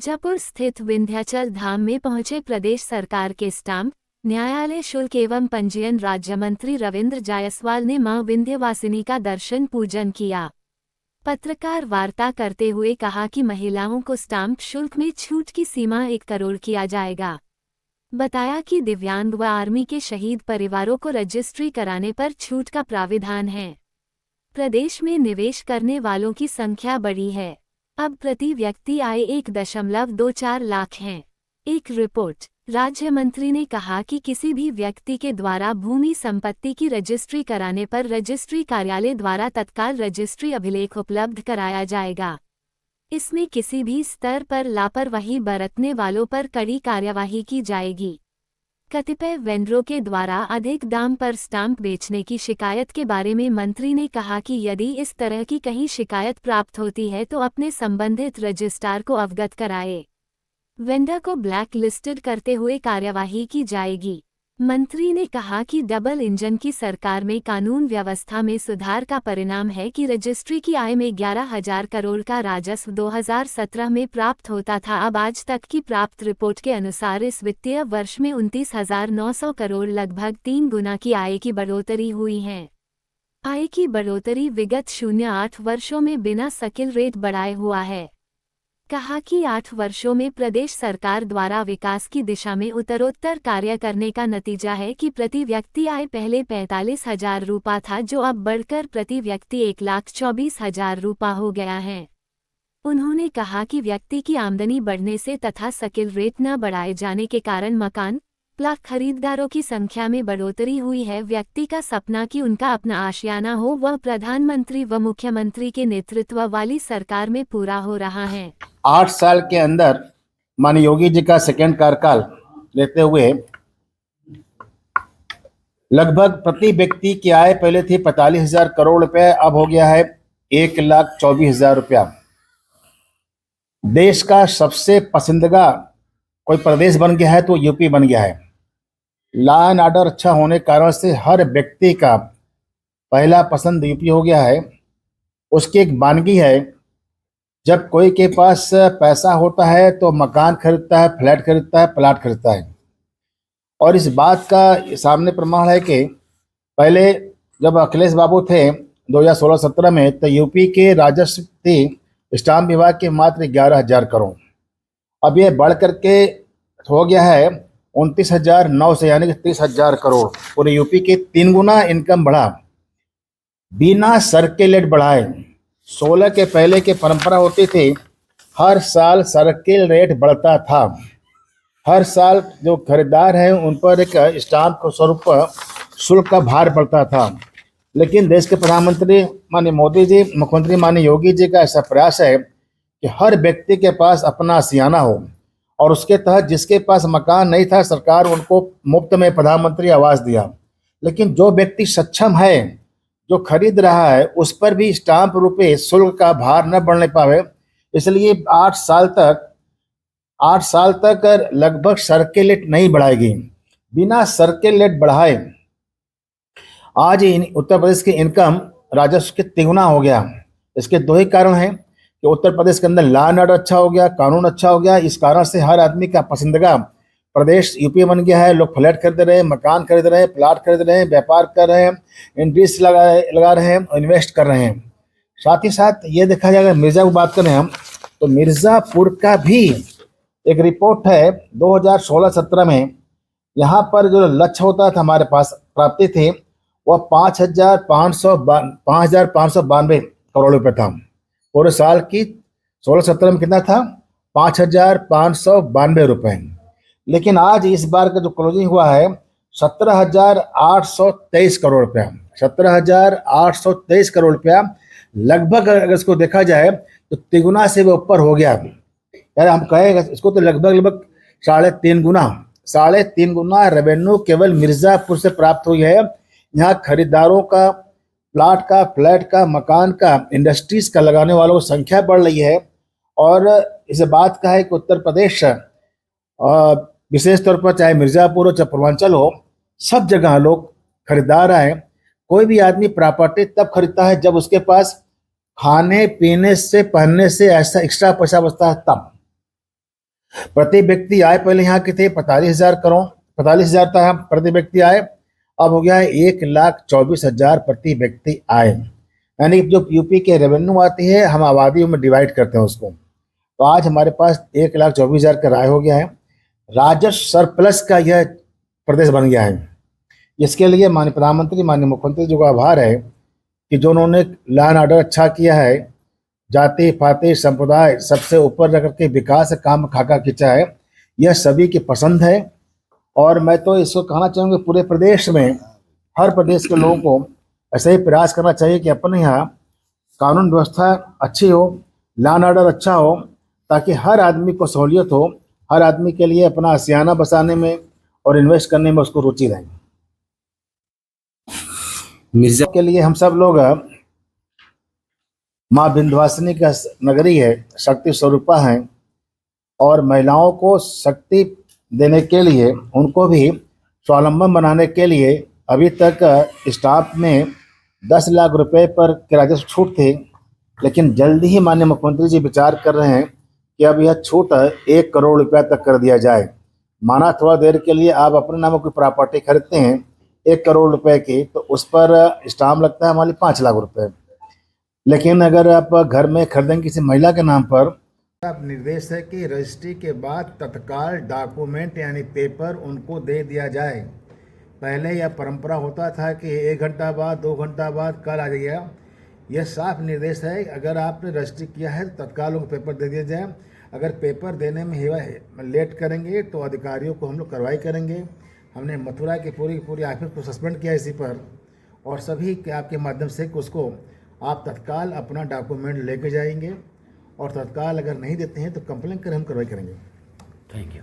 मिर्जापुर स्थित विंध्याचल धाम में पहुंचे प्रदेश सरकार के स्टाम्प, न्यायालय शुल्क एवं पंजीयन राज्य मंत्री रविंद्र जायसवाल ने मां विंध्यवासिनी का दर्शन पूजन किया। पत्रकार वार्ता करते हुए कहा कि महिलाओं को स्टाम्प शुल्क में छूट की सीमा 1 करोड़ किया जाएगा। बताया कि दिव्यांग व आर्मी के शहीद परिवारों को रजिस्ट्री कराने पर छूट का प्राविधान है। प्रदेश में निवेश करने वालों की संख्या बढ़ी है। अब प्रति व्यक्ति आय 1.24 लाख है। एक रिपोर्ट। राज्य मंत्री ने कहा कि किसी भी व्यक्ति के द्वारा भूमि संपत्ति की रजिस्ट्री कराने पर रजिस्ट्री कार्यालय द्वारा तत्काल रजिस्ट्री अभिलेख उपलब्ध कराया जाएगा। इसमें किसी भी स्तर पर लापरवाही बरतने वालों पर कड़ी कार्यवाही की जाएगी। कतिपय वेंडरों के द्वारा अधिक दाम पर स्टाम्प बेचने की शिकायत के बारे में मंत्री ने कहा कि यदि इस तरह की कहीं शिकायत प्राप्त होती है तो अपने संबंधित रजिस्ट्रार को अवगत कराए। वेंडर को ब्लैक लिस्टेड करते हुए कार्यवाही की जाएगी। मंत्री ने कहा कि डबल इंजन की सरकार में कानून व्यवस्था में सुधार का परिणाम है कि रजिस्ट्री की आय में 11,000 करोड़ का राजस्व 2017 में प्राप्त होता था। अब आज तक की प्राप्त रिपोर्ट के अनुसार इस वित्तीय वर्ष में 29,900 करोड़, लगभग 3 गुना की आय की बढ़ोतरी हुई है। आय की बढ़ोतरी विगत 0.8 वर्षों में बिना स्किल रेट बढ़ाए हुआ है। कहा कि 8 वर्षों में प्रदेश सरकार द्वारा विकास की दिशा में उत्तरोत्तर कार्य करने का नतीजा है कि प्रति व्यक्ति आय पहले 45,000 रुपये था, जो अब बढ़कर प्रति व्यक्ति 1,24,000 रुपये हो गया है। उन्होंने कहा कि व्यक्ति की आमदनी बढ़ने से तथा स्किल रेट न बढ़ाए जाने के कारण मकान प्लाट खरीदारों की संख्या में बढ़ोतरी हुई है। व्यक्ति का सपना कि उनका अपना आशियाना हो वह प्रधानमंत्री व मुख्यमंत्री के नेतृत्व वाली सरकार में पूरा हो रहा है। 8 साल के अंदर माननीय योगी जी का सेकेंड कार्यकाल लेते हुए लगभग प्रति व्यक्ति की आय पहले थी 45,000 करोड़ रुपए, अब हो गया है 1,24,000 रुपया। देश का सबसे पसंदीदा कोई प्रदेश बन गया है तो यूपी बन गया है। लॉ एंड ऑर्डर अच्छा होने के कारण से हर व्यक्ति का पहला पसंद यूपी हो गया है। उसकी एक वानगी है, जब कोई के पास पैसा होता है तो मकान खरीदता है, फ्लैट खरीदता है, प्लाट खरीदता है। और इस बात का सामने प्रमाण है कि पहले जब अखिलेश बाबू थे 2016-17 में, तो यूपी के राजस्व थी स्टाम्प विभाग के मात्र 11,000 करोड़। अब ये बढ़ करके हो गया है 29,900, यानी कि 30,000 करोड़। पूरे यूपी के 3 गुना इनकम बढ़ा बिना सर्किल बढ़ाए। 16 के पहले की परंपरा होती थी, हर साल सर्किल रेट बढ़ता था। हर साल जो खरीदार हैं उन पर एक स्टाम्प के स्वरूप शुल्क का भार पड़ता था। लेकिन देश के प्रधानमंत्री माननीय मोदी जी, मुख्यमंत्री माननीय योगी जी का ऐसा प्रयास है कि हर व्यक्ति के पास अपना आशियाना हो, और उसके तहत जिसके पास मकान नहीं था सरकार उनको मुफ्त में प्रधानमंत्री आवास दिया। लेकिन जो व्यक्ति सक्षम है, जो खरीद रहा है, उस पर भी स्टाम्प रूपे शुल्क का भार न बढ़ने पावे, इसलिए 8 साल तक लगभग सर्किल रेट नहीं बढ़ाएगी। बिना सर्किल रेट बढ़ाए आज उत्तर प्रदेश की इनकम राजस्व के 3 गुना हो गया। इसके 2 ही कारण हैं कि उत्तर प्रदेश के अंदर लॉ एंड ऑर्डर अच्छा हो गया, कानून अच्छा हो गया। इस कारण से हर आदमी का पसंदीदा प्रदेश यूपी बन गया है। लोग फ्लैट खरीद रहे हैं, मकान खरीद रहे हैं, प्लाट खरीद रहे हैं, व्यापार कर रहे हैं, इंडस्ट्रीज लगा रहे हैं, इन्वेस्ट कर रहे हैं। साथ ही साथ ये देखा जाएगा, मिर्ज़ापुर बात करें हम तो मिर्ज़ापुर का भी एक रिपोर्ट है 2016-17 में। यहाँ पर जो लक्ष्य होता था हमारे पास प्राप्ति थी वह 5,592 करोड़ रुपये था। पूरे साल की 16-17 में कितना था? 5,592 रुपये। लेकिन आज इस बार का जो क्लोजिंग हुआ है 17,823 करोड़ रुपया। 17,823 करोड़ रुपया लगभग, अगर इसको देखा जाए तो 3 गुना से भी ऊपर हो गया। यार हम कहेगा इसको तो लगभग 3.5 गुना रेवेन्यू केवल मिर्ज़ापुर से प्राप्त हुई है। यहाँ खरीदारों का, प्लाट का, फ्लैट का, मकान का, इंडस्ट्रीज का लगाने वालों की संख्या बढ़ रही है। और इस बात का है कि उत्तर प्रदेश विशेष तौर पर चाहे मिर्ज़ापुर हो चाहे पूर्वांचल हो, सब जगह लोग खरीदार आए। कोई भी आदमी प्रॉपर्टी तब खरीदता है जब उसके पास खाने पीने से, पहनने से ऐसा एक्स्ट्रा पैसा बचता है तब। प्रति व्यक्ति आय पहले यहाँ के थे 45,000 था प्रति व्यक्ति आय, अब हो गया है 1,24,000 प्रति व्यक्ति आय। यानी जो यूपी के रेवेन्यू आती है हम आबादियों में डिवाइड करते हैं उसको, तो आज हमारे पास 1,24,000 का राय हो गया है। राजस्व सरप्लस का यह प्रदेश बन गया है। इसके लिए माननीय प्रधानमंत्री, माननीय मुख्यमंत्री जी का आभार है कि जो उन्होंने लॉ एंड ऑर्डर अच्छा किया है, जाति पाति संप्रदाय सबसे ऊपर रख के विकास काम खाका खींचा है, यह सभी की पसंद है। और मैं तो इसको कहना चाहूँगा पूरे प्रदेश में, हर प्रदेश के लोगों को ऐसे ही प्रयास करना चाहिए कि अपने यहाँ कानून व्यवस्था अच्छी हो, लॉ एंड ऑर्डर अच्छा हो, ताकि हर आदमी को सहूलियत हो, हर आदमी के लिए अपना आशियाना बसाने में और इन्वेस्ट करने में उसको रुचि रहे। मिर्जा के लिए हम सब लोग माँ विंध्यवासिनी का नगरी है, शक्ति स्वरूपा हैं, और महिलाओं को शक्ति देने के लिए, उनको भी स्वावलंबन बनाने के लिए अभी तक स्टाफ में 10 लाख रुपए पर राजस्व छूट थे, लेकिन जल्दी ही माननीय मुख्यमंत्री जी विचार कर रहे हैं कि अब यह छूट 1 करोड़ रुपया तक कर दिया जाए। माना थोड़ा देर के लिए आप अपने नाम कोई प्रॉपर्टी खरीदते हैं 1 करोड़ रुपए की, तो उस पर स्टाम्प लगता है हमारे 5 लाख रुपए, लेकिन अगर आप घर में खरीदेंगे किसी महिला के नाम पर, अब निर्देश है कि रजिस्ट्री के बाद तत्काल डॉक्यूमेंट यानी पेपर उनको दे दिया जाए। पहले यह परंपरा होता था कि 1 घंटा बाद 2 घंटा बाद कल आ जाइएगा। यह साफ निर्देश है, अगर आपने रजिस्ट्री किया है तो तत्काल उनको पेपर दे दिया जाए। अगर पेपर देने में लेट करेंगे तो अधिकारियों को हम लोग कार्रवाई करेंगे। हमने मथुरा की पूरी ऑफिस को सस्पेंड किया इसी पर, और सभी के आपके माध्यम से कि उसको आप तत्काल अपना डॉक्यूमेंट लेके जाएंगे, और तत्काल अगर नहीं देते हैं तो कंप्लेंट करें, हम कार्रवाई करेंगे। Thank you.